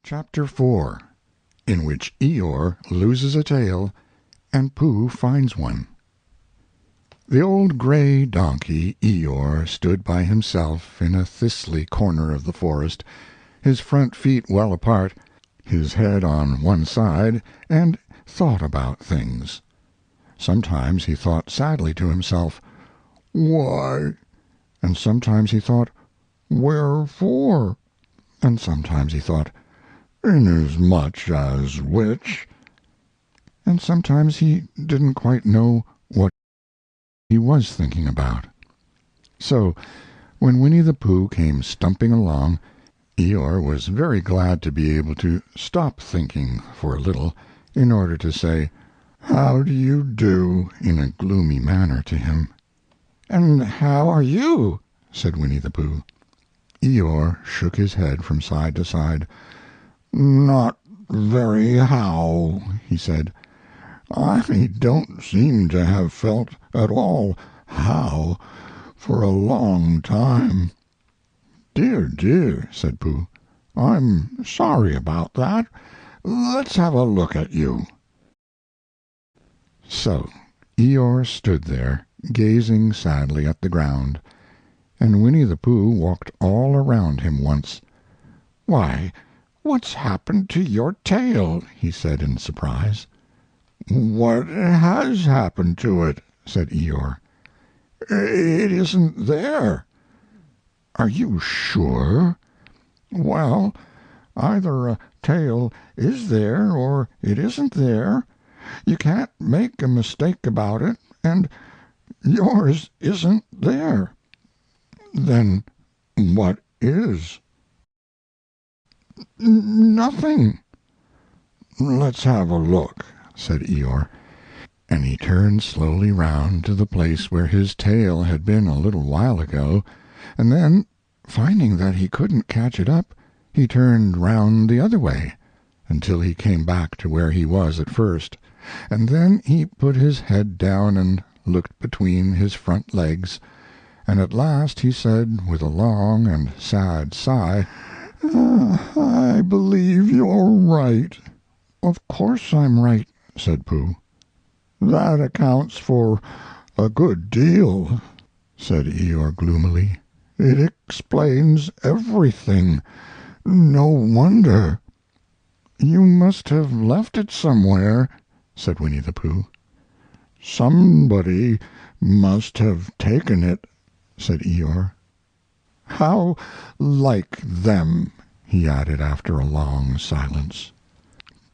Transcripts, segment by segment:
Chapter 4, in which Eeyore loses a tail and Pooh finds one. The old gray donkey, Eeyore, stood by himself in a thistly corner of the forest, his front feet well apart, his head on one side, and thought about things. Sometimes he thought sadly to himself, "Why?" And sometimes he thought, "Wherefore?" And sometimes he thought, "Inasmuch as which?" And sometimes he didn't quite know what he was thinking about. So, when Winnie the Pooh came stumping along, Eeyore was very glad to be able to stop thinking for a little, in order to say, "How do you do?" in a gloomy manner to him. "And how are you?" said Winnie the Pooh. Eeyore shook his head from side to side. "Not very how," he said. "I don't seem to have felt at all how for a long time." "Dear, dear," said Pooh, "I'm sorry about that. Let's have a look at you." So Eeyore stood there, gazing sadly at the ground, and Winnie the Pooh walked all around him once. "Why, what's happened to your tail?" he said in surprise. "What has happened to it?" said Eeyore. "It isn't there." "Are you sure?" "Well, either a tail is there or it isn't there. You can't make a mistake about it, and yours isn't there." "Then what is?" "Nothing." "Let's have a look," said Eeyore, and he turned slowly round to the place where his tail had been a little while ago, and then, finding that he couldn't catch it up, he turned round the other way, until he came back to where he was at first, and then he put his head down and looked between his front legs, and at last he said, with a long and sad sigh, "I believe you're right." "Of course I'm right," said Pooh. "That accounts for a good deal," said Eeyore gloomily. "It explains everything. No wonder." "You must have left it somewhere," said Winnie the Pooh. "Somebody must have taken it," said Eeyore. "How like them!" he added after a long silence.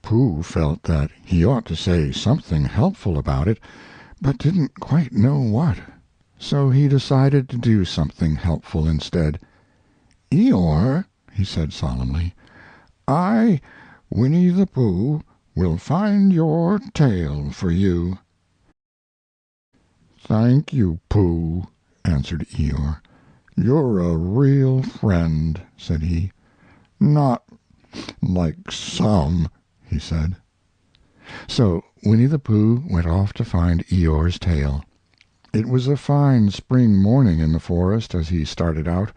Pooh felt that he ought to say something helpful about it, but didn't quite know what. So he decided to do something helpful instead. "Eeyore," he said solemnly, "I, Winnie the Pooh, will find your tail for you." "Thank you, Pooh," answered Eeyore. "You're a real friend," said he. "Not like some," he said. So Winnie the Pooh went off to find Eeyore's tail. It was a fine spring morning in the forest as he started out.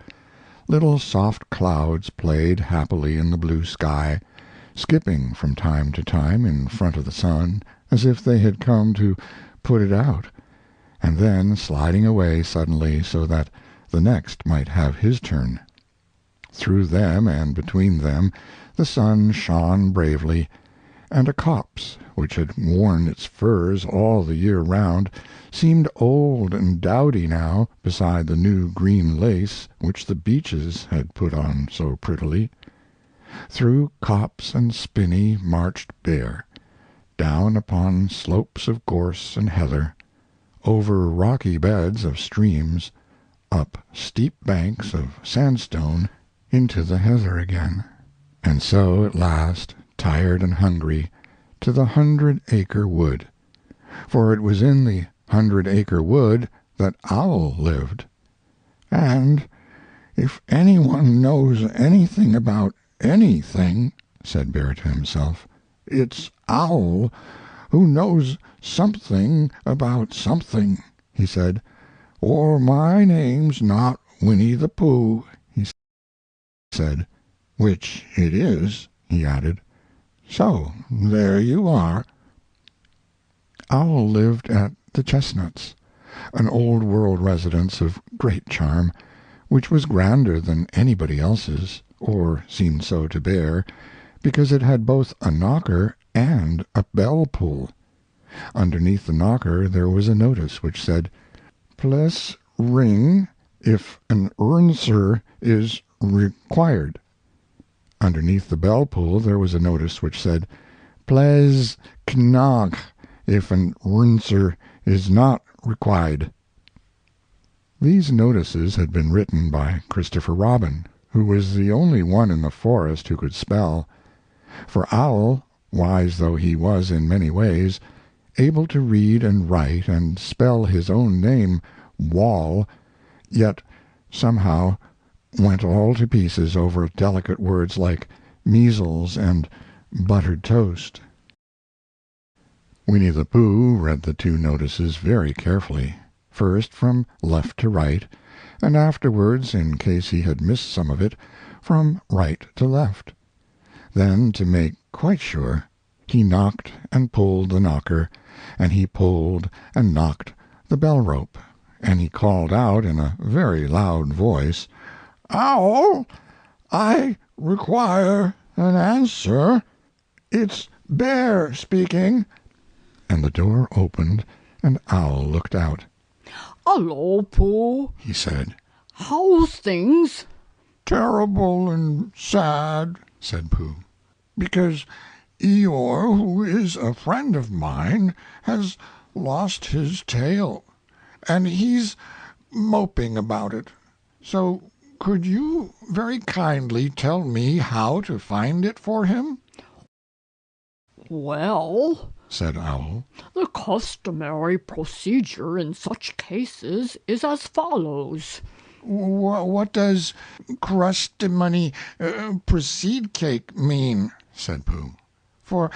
Little soft clouds played happily in the blue sky, skipping from time to time in front of the sun, as if they had come to put it out, and then sliding away suddenly so that the next might have his turn. Through them and between them the sun shone bravely, and a copse, which had worn its furs all the year round, seemed old and dowdy now beside the new green lace which the beeches had put on so prettily. Through copse and spinney marched Bear, down upon slopes of gorse and heather, over rocky beds of streams, up steep banks of sandstone into the heather again, and so at last, tired and hungry, to the 100-acre wood. For it was in the 100-acre wood that Owl lived. "And if anyone knows anything about anything," said Bear to himself, "it's Owl, who knows something about something," he said, "or my name's not Winnie the Pooh," he said, "which it is," he added. "So there you are." Owl lived at the Chestnuts, an old-world residence of great charm, which was grander than anybody else's, or seemed so to bear, because it had both a knocker and a bell-pull. Underneath the knocker there was a notice which said, "Pless ring if an answer is required." Underneath the bell-pull there was a notice which said, "Pless knock if an answer is not required." These notices had been written by Christopher Robin, who was the only one in the forest who could spell. For Owl, wise though he was in many ways, able to read and write and spell his own name, Wall, yet somehow went all to pieces over delicate words like measles and buttered toast. Winnie the Pooh read the two notices very carefully, first from left to right, and afterwards, in case he had missed some of it, from right to left. Then, to make quite sure, he knocked and pulled the knocker, and he pulled and knocked the bell-rope, and he called out in a very loud voice, "Owl, I require an answer. It's Bear speaking." And the door opened, and Owl looked out. "Hello, Pooh," he said. "How's things?" "Terrible and sad," said Pooh, "because Eeyore, who is a friend of mine, has lost his tail, and he's moping about it. So could you very kindly tell me how to find it for him?" "Well," said Owl, "the customary procedure in such cases is as follows." "What does crustimony proceed cake mean?" said Pooh. "For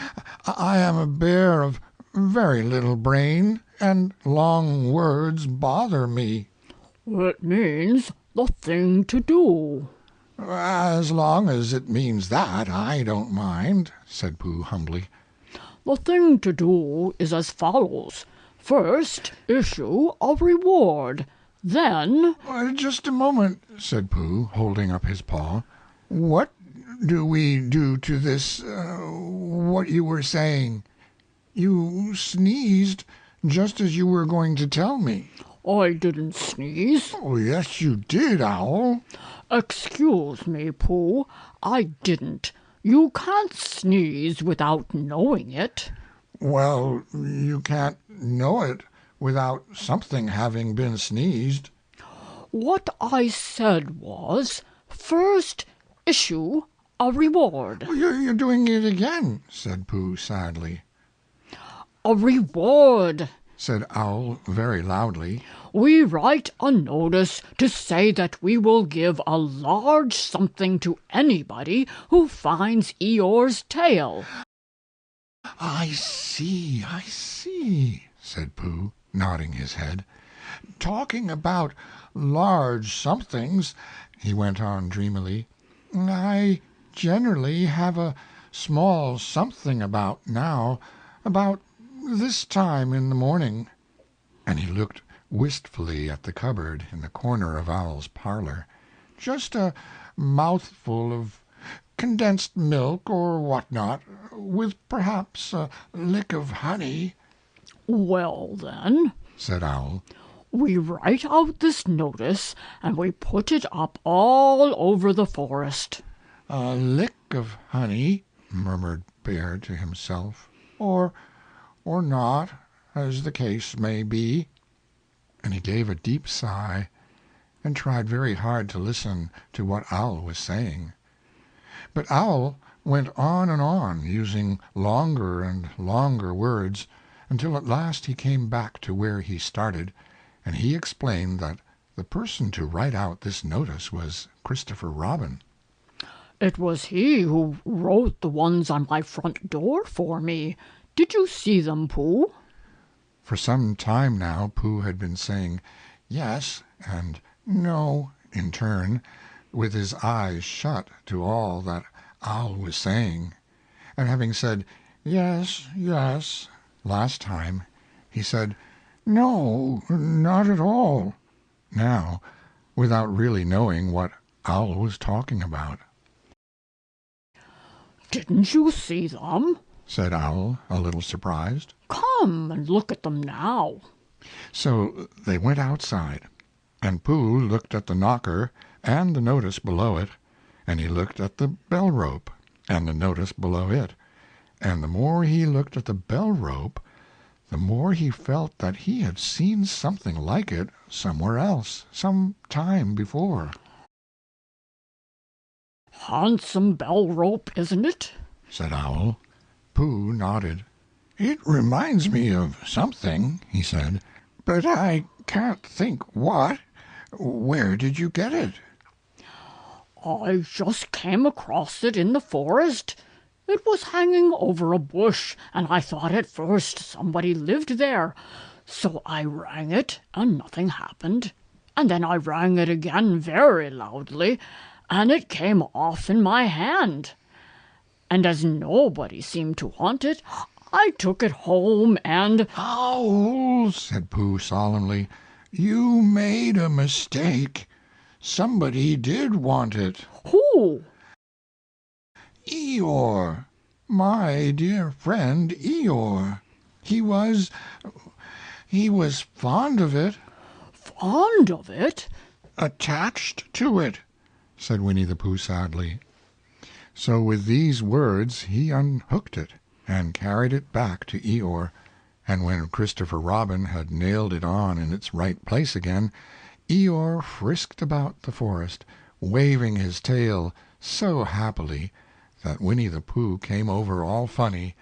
I am a bear of very little brain, and long words bother me." "It means the thing to do." "As long as it means that, I don't mind," said Pooh humbly. "The thing to do is as follows. First, issue a reward. Then—" "Just a moment," said Pooh, holding up his paw. "What do we do to this what you were saying? You sneezed just as you were going to tell me." "I didn't sneeze." "Oh, yes, you did, Owl." "Excuse me, Pooh, I didn't. You can't sneeze without knowing it." "Well, you can't know it without something having been sneezed." "What I said was, first issue a reward." "You're doing it again," said Pooh sadly. "A reward," said Owl very loudly. "We write a notice to say that we will give a large something to anybody who finds Eeyore's tail." I see, said Pooh, nodding his head. "Talking about large somethings," he went on dreamily, "I generally have a small something about now, about this time in the morning." And he looked wistfully at the cupboard in the corner of Owl's parlor. "Just a mouthful of condensed milk or what not, with perhaps a lick of honey." "Well, then," said Owl, "we write out this notice and we put it up all over the forest." "A lick of honey," murmured Bear to himself, or not, as the case may be." And he gave a deep sigh, and tried very hard to listen to what Owl was saying. But Owl went on and on, using longer and longer words, until at last he came back to where he started, and he explained that the person to write out this notice was Christopher Robin. "It was he who wrote the ones on my front door for me. Did you see them, Pooh?" For some time now Pooh had been saying yes and no in turn, with his eyes shut to all that Owl was saying, and having said, "Yes, yes," last time, he said, "No, not at all," now, without really knowing what Owl was talking about. "Didn't you see them?" said Owl, a little surprised. "Come and look at them now." So they went outside, and Pooh looked at the knocker and the notice below it, and he looked at the bell rope and the notice below it, and the more he looked at the bell rope, the more he felt that he had seen something like it somewhere else, some time before. "Handsome bell rope, isn't it?" said Owl. Pooh nodded. "It reminds me of something," he said, "but I can't think what. Where did you get it?" "I just came across it in the forest. It was hanging over a bush, and I thought at first somebody lived there. So I rang it, and nothing happened. And then I rang it again very loudly, and it came off in my hand. And as nobody seemed to want it, I took it home and—" "Owl," said Pooh solemnly, "you made a mistake. Somebody did want it." "Who?" "Eeyore, my dear friend Eeyore. He was fond of it." "Fond of it?" "Attached to it," said Winnie the Pooh sadly. So with these words he unhooked it and carried it back to Eeyore, and when Christopher Robin had nailed it on in its right place again, Eeyore frisked about the forest, waving his tail so happily that Winnie the Pooh came over all funny,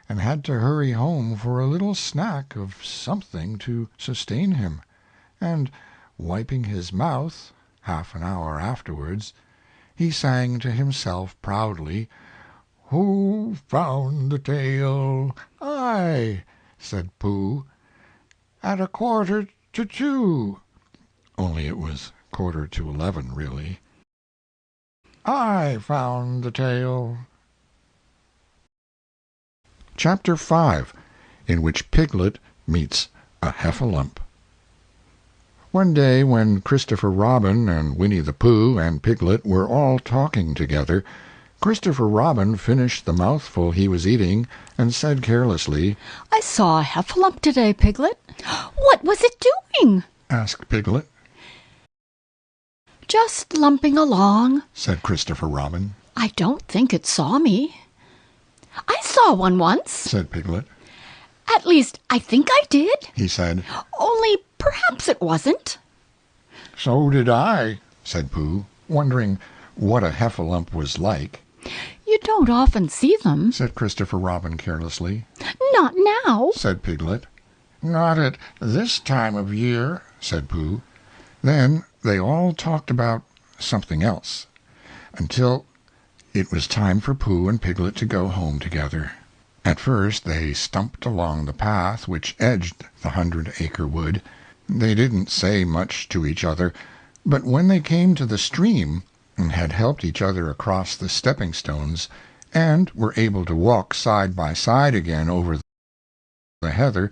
and had to hurry home for a little snack of something to sustain him, and, wiping his mouth, half an hour afterwards, he sang to himself proudly, "Who found the tail?" "I," said Pooh, "at 1:45." Only it was 11:15, really. "I found the tail." Chapter 5, in which Piglet meets a Heffalump. One day when Christopher Robin and Winnie the Pooh and Piglet were all talking together, Christopher Robin finished the mouthful he was eating and said carelessly, "I saw a heffalump today, Piglet." "What was it doing?" asked Piglet. "Just lumping along," said Christopher Robin. "I don't think it saw me." "I saw one once," said Piglet. "At least, I think I did," he said. "Only perhaps it wasn't." "So did I," said Pooh, wondering what a heffalump was like. "You don't often see them," said Christopher Robin carelessly. "Not now," said Piglet. "Not at this time of year," said Pooh. Then they all talked about something else, until it was time for Pooh and Piglet to go home together. At first they stumped along the path which edged the 100-acre wood. They didn't say much to each other, but when they came to the stream, and had helped each other across the stepping-stones, and were able to walk side by side again over the heather,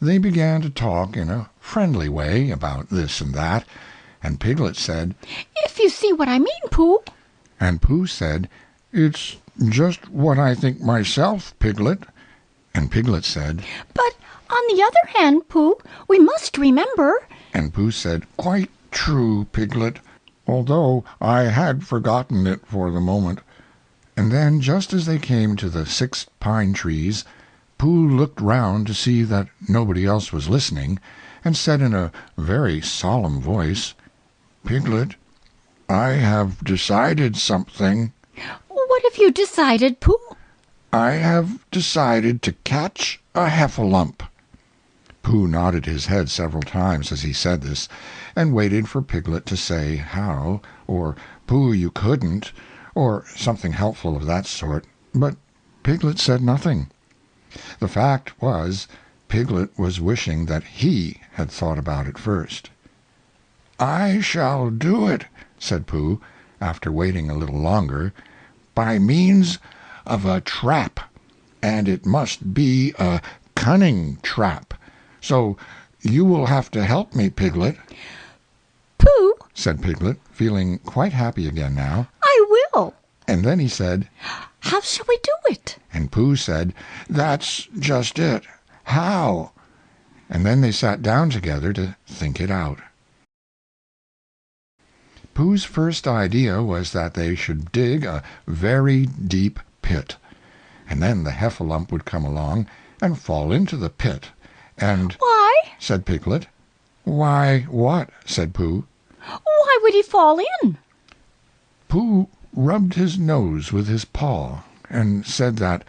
they began to talk in a friendly way about this and that, and Piglet said, "If you see what I mean, Pooh." And Pooh said, "It's just what I think myself, Piglet." And Piglet said, "But on the other hand, Pooh, we must remember—" And Pooh said, "Quite true, Piglet, although I had forgotten it for the moment." And then, just as they came to the 6 pine trees, Pooh looked round to see that nobody else was listening, and said in a very solemn voice, "Piglet, I have decided something." "What have you decided, Pooh?" "I have decided to catch a heffalump." Pooh nodded his head several times as he said this, and waited for Piglet to say how, or "Pooh, you couldn't," or something helpful of that sort, but Piglet said nothing. The fact was, Piglet was wishing that he had thought about it first. "I shall do it," said Pooh, after waiting a little longer. by means of a trap, and it must be a cunning trap. So you will have to help me, Piglet." "Pooh," said Piglet, feeling quite happy again now. "I will." And then he said, "How shall we do it?" and Pooh said, "That's just it. How?" And then they sat down together to think it out. Pooh's first idea was that they should dig a very deep pit, and then the Heffalump would come along and fall into the pit, and— "Why?" said Piglet. "Why, what?" said Pooh. "Why would he fall in?" Pooh rubbed his nose with his paw, and said that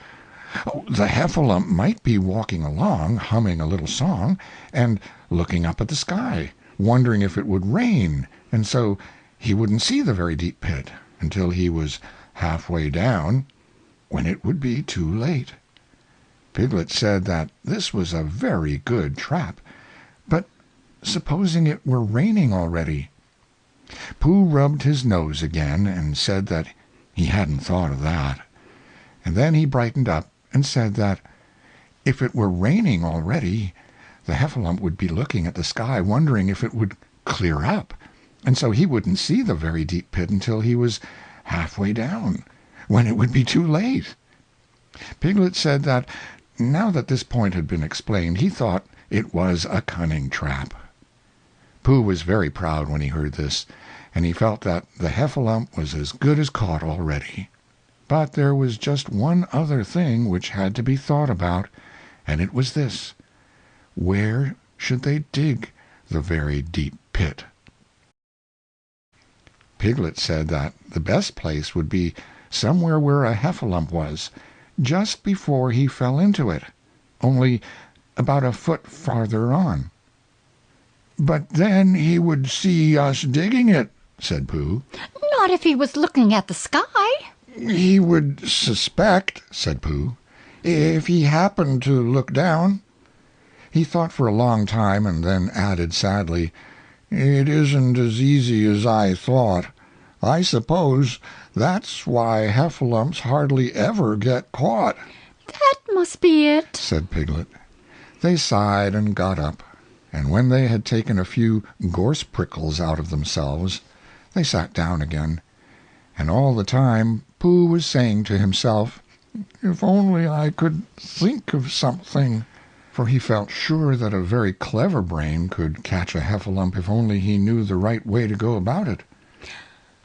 the Heffalump might be walking along, humming a little song, and looking up at the sky, wondering if it would rain, and so he wouldn't see the very deep pit until he was halfway down, when it would be too late. Piglet said that this was a very good trap, but supposing it were raining already? Pooh rubbed his nose again, and said that he hadn't thought of that. And then he brightened up and said that if it were raining already, the Heffalump would be looking at the sky, wondering if it would clear up, and so he wouldn't see the very deep pit until he was halfway down, when it would be too late. Piglet said that now that this point had been explained, he thought it was a cunning trap. Pooh was very proud when he heard this, and he felt that the Heffalump was as good as caught already. But there was just one other thing which had to be thought about, and it was this: where should they dig the very deep pit? Piglet said that the best place would be somewhere where a Heffalump was, just before he fell into it, only about a foot farther on. "But then he would see us digging it," said Pooh. "Not if he was looking at the sky." "He would suspect," said Pooh, "if he happened to look down." He thought for a long time, and then added sadly, "It isn't as easy as I thought. I suppose that's why Heffalumps hardly ever get caught." "That must be it," said Piglet. They sighed and got up, and when they had taken a few gorse prickles out of themselves, they sat down again. And all the time Pooh was saying to himself, "If only I could think of something," for he felt sure that a very clever brain could catch a Heffalump if only he knew the right way to go about it.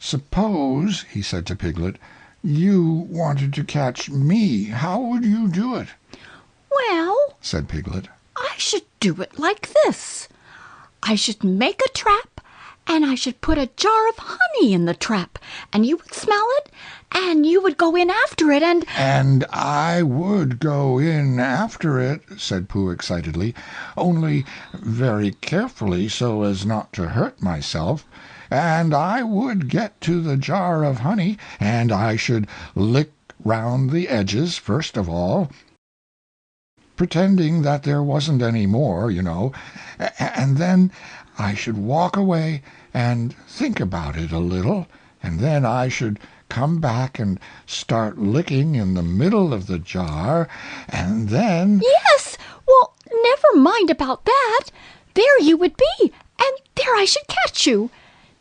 "Suppose," he said to Piglet, "you wanted to catch me, how would you do it?" "Well," said Piglet, "I should do it like this. I should make a trap, and I should put a jar of honey in the trap, and you would smell it, and you would go in after it, and—" "And I would go in after it," said Pooh excitedly, "only very carefully so as not to hurt myself, and I would get to the jar of honey, and I should lick round the edges first of all, pretending that there wasn't any more, you know, and then I should walk away and think about it a little, and then I should come back and start licking in the middle of the jar, and then—" "Yes! Well, never mind about that. There you would be, and there I should catch you.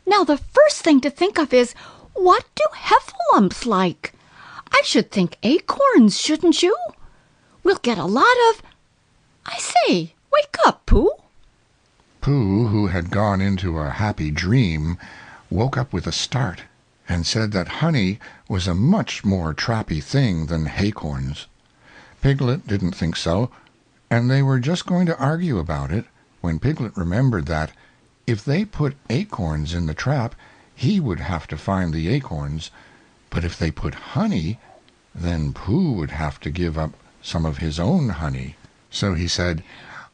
Now the first thing to think of is, what do Heffalumps like? I should think acorns, shouldn't you? We'll get a lot of— I say, wake up, Pooh." Pooh, who had gone into a happy dream, woke up with a start, and said that honey was a much more trappy thing than haycorns. Piglet didn't think so, and they were just going to argue about it, when Piglet remembered that if they put acorns in the trap, he would have to find the acorns, but if they put honey, then Pooh would have to give up some of his own honey. So he said,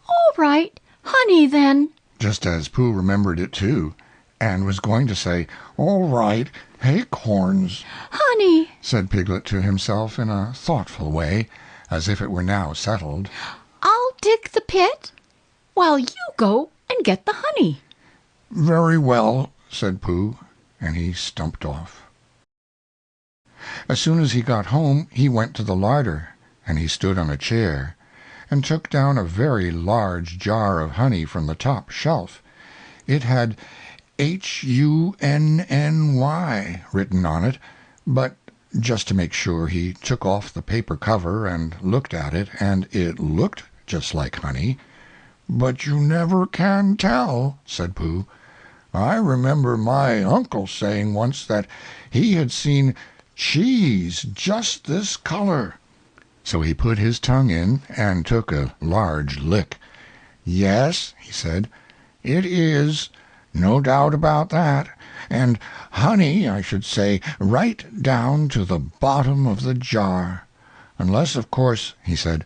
"All right, honey then," just as Pooh remembered it too, and was going to say, "All right, acorns." "Honey," said Piglet to himself in a thoughtful way, as if it were now settled. "I'll dig the pit while you go and get the honey." "Very well," said Pooh, and he stumped off. As soon as he got home, he went to the larder, and he stood on a chair, and took down a very large jar of honey from the top shelf. It had Hunny written on it, but just to make sure, he took off the paper cover and looked at it, and it looked just like honey. "But you never can tell," said Pooh. "I remember my uncle saying once that he had seen cheese just this color." So he put his tongue in and took a large lick. "Yes," he said, "it is, no doubt about that, and honey, I should say, right down to the bottom of the jar. Unless, of course," he said,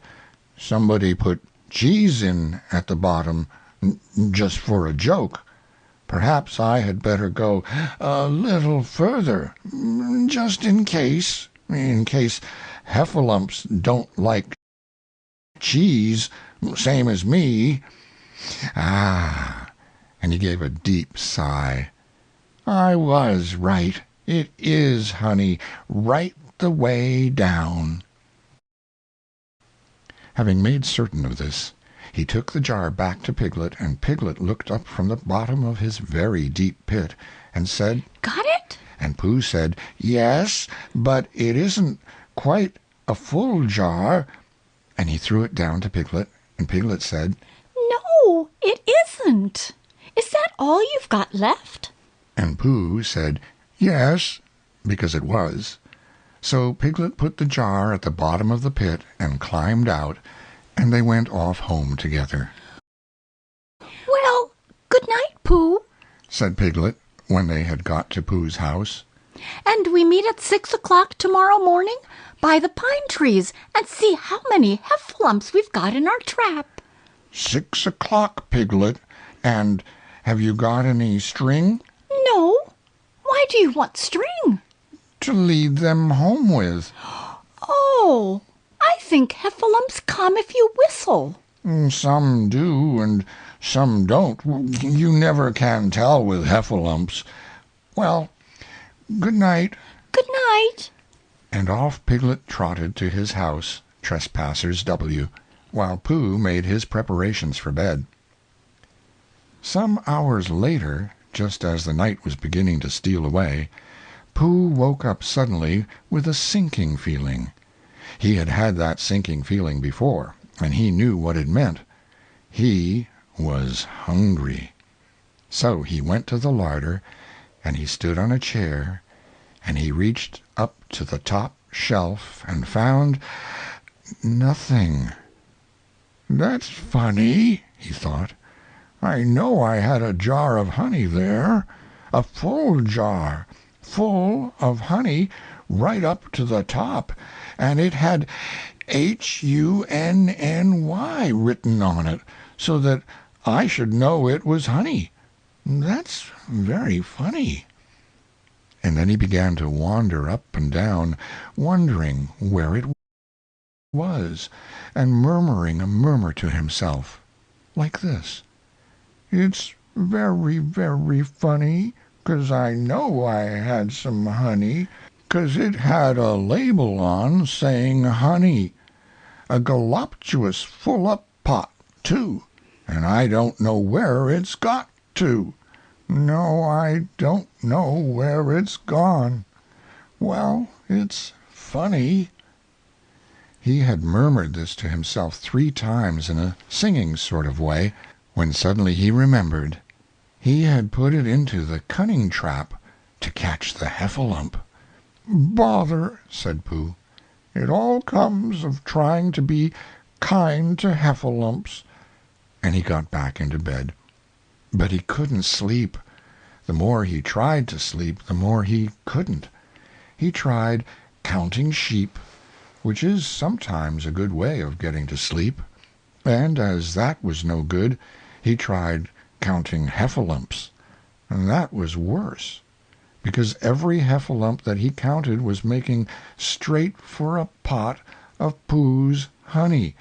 "somebody put cheese in at the bottom, just for a joke. Perhaps I had better go a little further, just in case Heffalumps don't like cheese, same as me. Ah!" And he gave a deep sigh. "I was right. It is honey, right the way down." Having made certain of this, he took the jar back to Piglet, and Piglet looked up from the bottom of his very deep pit and said, "Got it?" And Pooh said, "Yes, but it isn't quite a full jar." And he threw it down to Piglet, and Piglet said, "No, it isn't. Is that all you've got left?" And Pooh said, "Yes," because it was. So Piglet put the jar at the bottom of the pit and climbed out, and they went off home together. "Well, good night, Pooh," said Piglet, when they had got to Pooh's house. "and we meet at 6 o'clock tomorrow morning by the pine trees and see how many heffalumps we've got in our trap." 6 o'clock, Piglet, and have you got any string?" "No. Why do you want string?" "To lead them home with." "Oh, I think heffalumps come if you whistle." "Some do, and some don't. You never can tell with heffalumps. Well, good night." "Good night." And off Piglet trotted to his house, Trespassers W., while Pooh made his preparations for bed. Some hours later, just as the night was beginning to steal away, Pooh woke up suddenly with a sinking feeling. He had had that sinking feeling before, and he knew what it meant. He was hungry. So he went to the larder, and he stood on a chair, and he reached up to the top shelf and found nothing. "That's funny," he thought. "I know I had a jar of honey there, a full jar, full of honey right up to the top, and it had Hunny written on it, so that I should know it was honey. That's very funny." And then he began to wander up and down, wondering where it was, and murmuring a murmur to himself, like this: "It's very, very funny, 'cause I know I had some honey, 'cause it had a label on saying honey, a galoptuous full-up pot, too, and I don't know where it's got to. No, I don't know where it's gone. Well, it's funny." He had murmured this to himself 3 times in a singing sort of way, when suddenly he remembered. He had put it into the cunning trap to catch the heffalump. "Bother," said Pooh. "It all comes of trying to be kind to heffalumps." And he got back into bed. But he couldn't sleep. The more he tried to sleep, the more he couldn't. He tried counting sheep, which is sometimes a good way of getting to sleep, and as that was no good, he tried counting heffalumps, and that was worse, because every heffalump that he counted was making straight for a pot of Pooh's honey,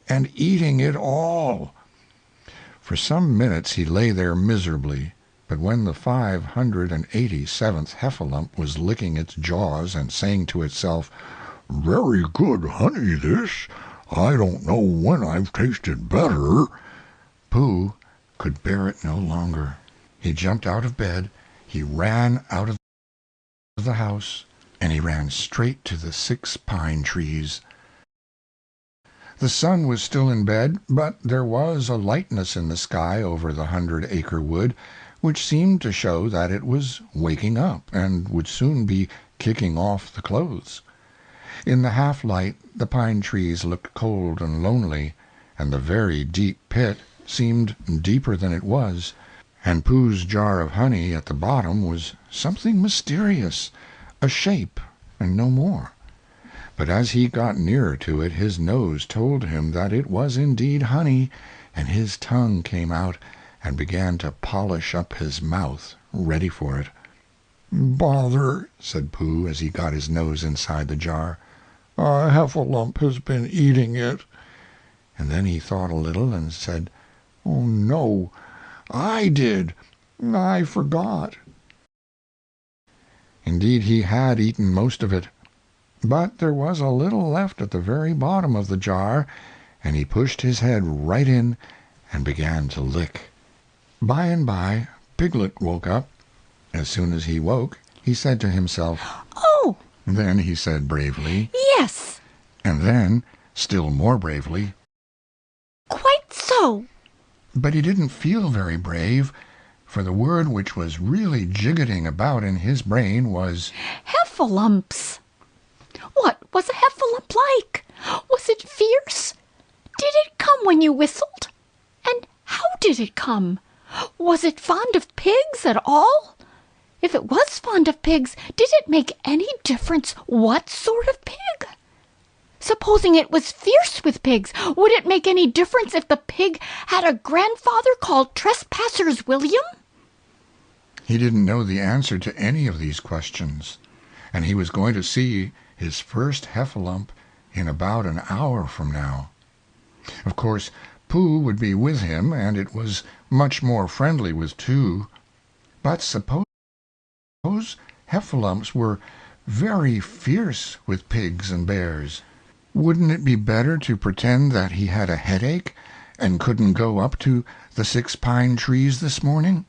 and eating it all. For some minutes he lay there miserably, But when the 587th Heffalump was licking its jaws and saying to itself, "Very good honey, this. I don't know when I've tasted better," Pooh could bear it no longer. He jumped out of bed, he ran out of the house, and he ran straight to the 6 pine trees. The sun was still in bed, but there was a lightness in the sky over the 100-acre wood, which seemed to show that it was waking up, and would soon be kicking off the clothes. In the half-light the pine trees looked cold and lonely, and the very deep pit seemed deeper than it was, and Pooh's jar of honey at the bottom was something mysterious, a shape and no more. But as he got nearer to it his nose told him that it was indeed honey, and his tongue came out and began to polish up his mouth, ready for it. "Bother," said Pooh as he got his nose inside the jar. "A Heffalump has been eating it." And then he thought a little and said, "Oh, no, I did. I forgot." Indeed, he had eaten most of it, but there was a little left at the very bottom of the jar, and he pushed his head right in and began to lick. By and by Piglet woke up. As soon as he woke, he said to himself, "Oh!" Then he said bravely, "Yes." And then, still more bravely, "Quite so." but he didn't feel very brave, for the word which was really jiggetting about in his brain was Heffalumps. What was a heffalump like? Was it fierce? Did it come when you whistled? And how did it come? Was it fond of pigs at all? If it was fond of pigs, did it make any difference what sort of pig? Supposing it was fierce with pigs, would it make any difference if the pig had a grandfather called Trespassers William? He didn't know the answer to any of these questions, and he was going to see his first Heffalump in about an hour from now. Of course, Pooh would be with him, and it was much more friendly with two. But suppose Heffalumps were very fierce with pigs and bears. Wouldn't it be better to pretend that he had a headache and couldn't go up to the 6 pine trees this morning?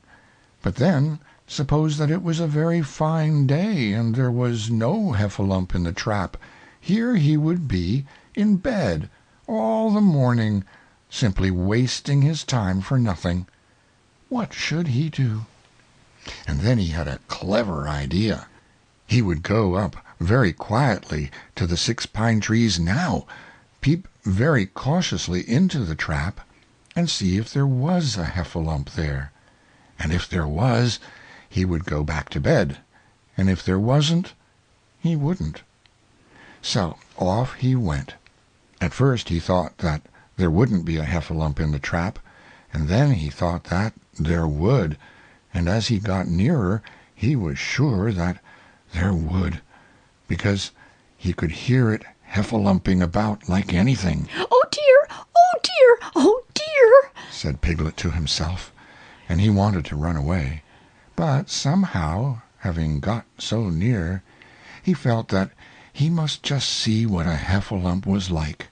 But then, suppose that it was a very fine day and there was no Heffalump in the trap. Here he would be in bed all the morning, simply wasting his time for nothing. What should he do? And then he had a clever idea. He would go up very quietly to the 6 pine trees now, peep very cautiously into the trap, and see if there was a Heffalump there. And if there was, he would go back to bed, and if there wasn't, he wouldn't. So off he went. At first he thought that there wouldn't be a Heffalump in the trap, and then he thought that there would, and as he got nearer he was sure that there would, because he could hear it Heffalumping about like anything. "Oh dear, oh dear, oh dear," said Piglet to himself, and he wanted to run away. But somehow, having got so near, he felt that he must just see what a Heffalump was like.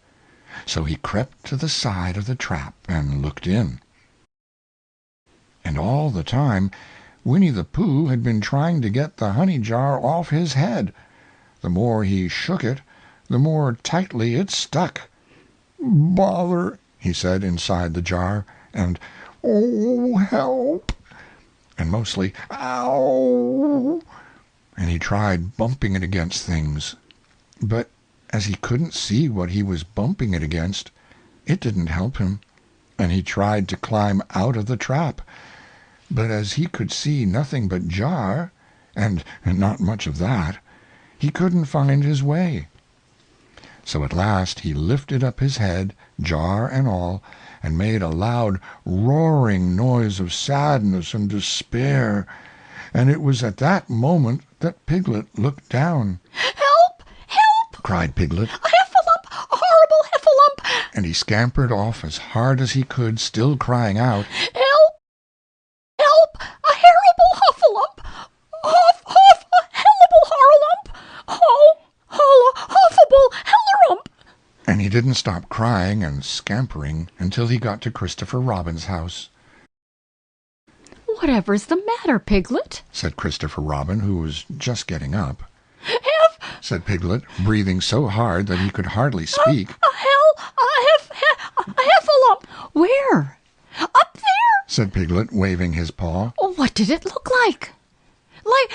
So he crept to the side of the trap and looked in. And all the time Winnie the Pooh had been trying to get the honey jar off his head. The more he shook it, the more tightly it stuck. "Bother," he said inside the jar, and "Oh, help," and mostly "Ow," and he tried bumping it against things. But as he couldn't see what he was bumping it against, it didn't help him, and he tried to climb out of the trap. But as he could see nothing but jar, and not much of that, he couldn't find his way. So at last he lifted up his head, jar and all, and made a loud roaring noise of sadness and despair, and it was at that moment that Piglet looked down. "Help! Help!" cried Piglet, "A Heffalump! A horrible Heffalump! and he scampered off as hard as he could, still crying out, Help! Help! A terrible and he didn't stop crying and scampering until he got to Christopher Robin's house. "Whatever's the matter, Piglet?" said Christopher Robin, who was just getting up. "Heff, said Piglet, breathing so hard that he could hardly speak. a heffalump." "Where?" "Up there," said Piglet, waving his paw. "What did it look like?" Like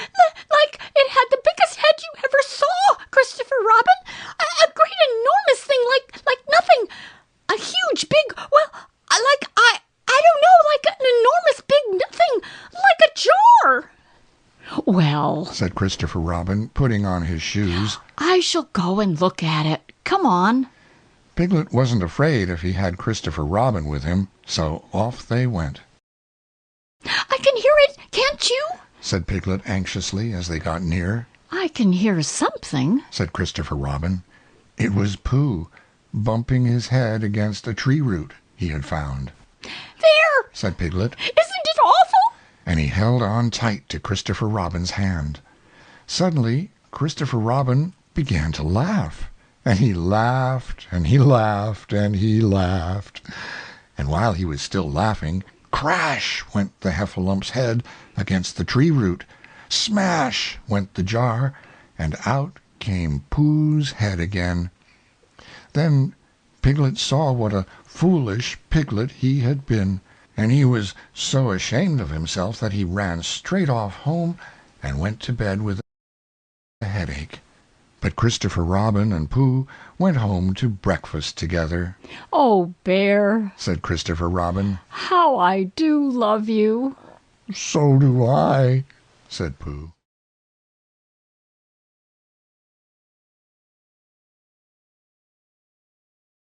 it had the biggest head you ever saw, Christopher Robin. A great enormous thing, like nothing. A huge, big, well, I don't know, like an enormous big nothing, like a jar." "Well," said Christopher Robin, putting on his shoes, "I shall go and look at it. Come on." Piglet wasn't afraid if he had Christopher Robin with him, so off they went. "I can hear it, can't you?" said Piglet anxiously as they got near. "I can hear something," said Christopher Robin. It was Pooh, bumping his head against a tree root he had found. "There!" said Piglet, "Isn't it awful?" and he held on tight to Christopher Robin's hand. Suddenly Christopher Robin began to laugh, and he laughed, and he laughed, and he laughed. And while he was still laughing, crash went the Heffalump's head against the tree root, smash went the jar, and out came Pooh's head again. Then Piglet saw what a foolish Piglet he had been, and he was so ashamed of himself that he ran straight off home and went to bed with a headache. But Christopher Robin and Pooh went home to breakfast together. "Oh, Bear," said Christopher Robin. "how I do love you." So do I, said Pooh.